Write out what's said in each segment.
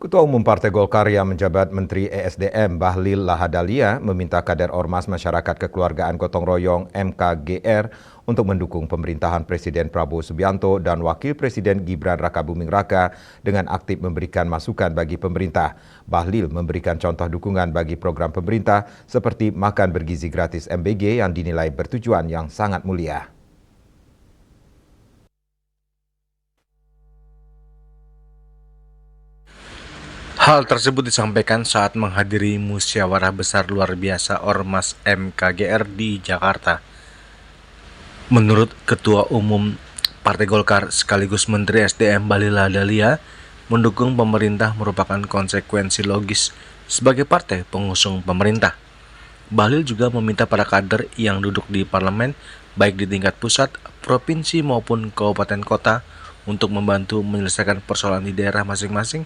Ketua Umum Partai Golkar yang menjabat Menteri ESDM Bahlil Lahadalia meminta kader Ormas Masyarakat Kekeluargaan Gotong Royong MKGR untuk mendukung pemerintahan Presiden Prabowo Subianto dan Wakil Presiden Gibran Rakabuming Raka dengan aktif memberikan masukan bagi pemerintah. Bahlil memberikan contoh dukungan bagi program pemerintah seperti makan bergizi gratis MBG yang dinilai bertujuan yang sangat mulia. Hal tersebut disampaikan saat menghadiri musyawarah besar luar biasa Ormas MKGR di Jakarta. Menurut Ketua Umum Partai Golkar sekaligus Menteri SDM Bahlil Lahadalia, mendukung pemerintah merupakan konsekuensi logis sebagai partai pengusung pemerintah. Bahlil juga meminta para kader yang duduk di parlemen, baik di tingkat pusat, provinsi maupun kabupaten kota, untuk membantu menyelesaikan persoalan di daerah masing-masing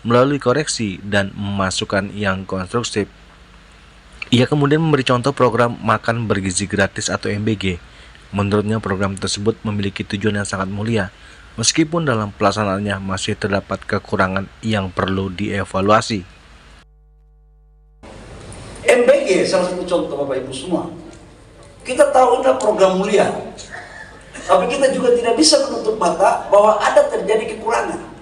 melalui koreksi dan masukan yang konstruktif. Ia kemudian memberi contoh program makan bergizi gratis atau MBG. Menurutnya program tersebut memiliki tujuan yang sangat mulia, meskipun dalam pelaksanaannya masih terdapat kekurangan yang perlu dievaluasi. MBG salah satu contoh Bapak Ibu semua. Kita tahu ini program mulia, tapi kita juga tidak bisa menutup mata bahwa ada terjadi kekurangan.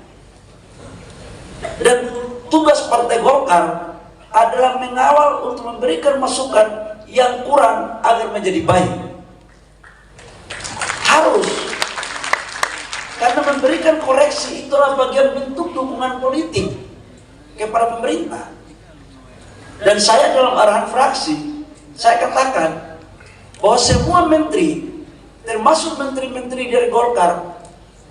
Dan tugas Partai Golkar adalah mengawal untuk memberikan masukan yang kurang agar menjadi baik. Harus, karena memberikan koreksi itulah bagian bentuk dukungan politik kepada pemerintah. Dan saya dalam arahan fraksi, saya katakan bahwa semua menteri, termasuk menteri-menteri dari Golkar,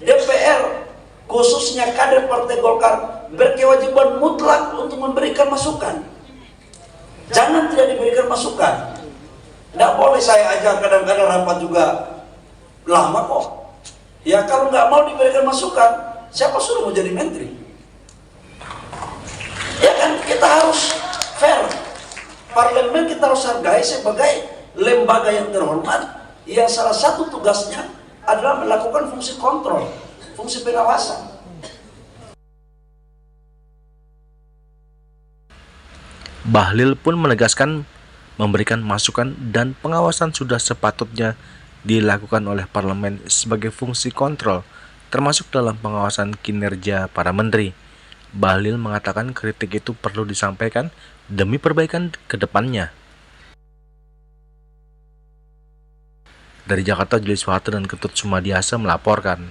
DPR, khususnya kader Partai Golkar, berkewajiban mutlak untuk memberikan masukan. Jangan tidak diberikan masukan. Tidak boleh saya ajak kadang-kadang rapat juga lama kok. Ya kalau nggak mau diberikan masukan, siapa suruh mau jadi menteri? Ya kan kita harus fair. Parlemen kita harus hargai sebagai lembaga yang terhormat, yang salah satu tugasnya adalah melakukan fungsi kontrol, fungsi pengawasan. Bahlil pun menegaskan memberikan masukan dan pengawasan sudah sepatutnya dilakukan oleh parlemen sebagai fungsi kontrol, termasuk dalam pengawasan kinerja para menteri. Bahlil mengatakan kritik itu perlu disampaikan demi perbaikan ke depannya. Dari Jakarta, Julius Soeharto dan Ketut Sumadiasa melaporkan.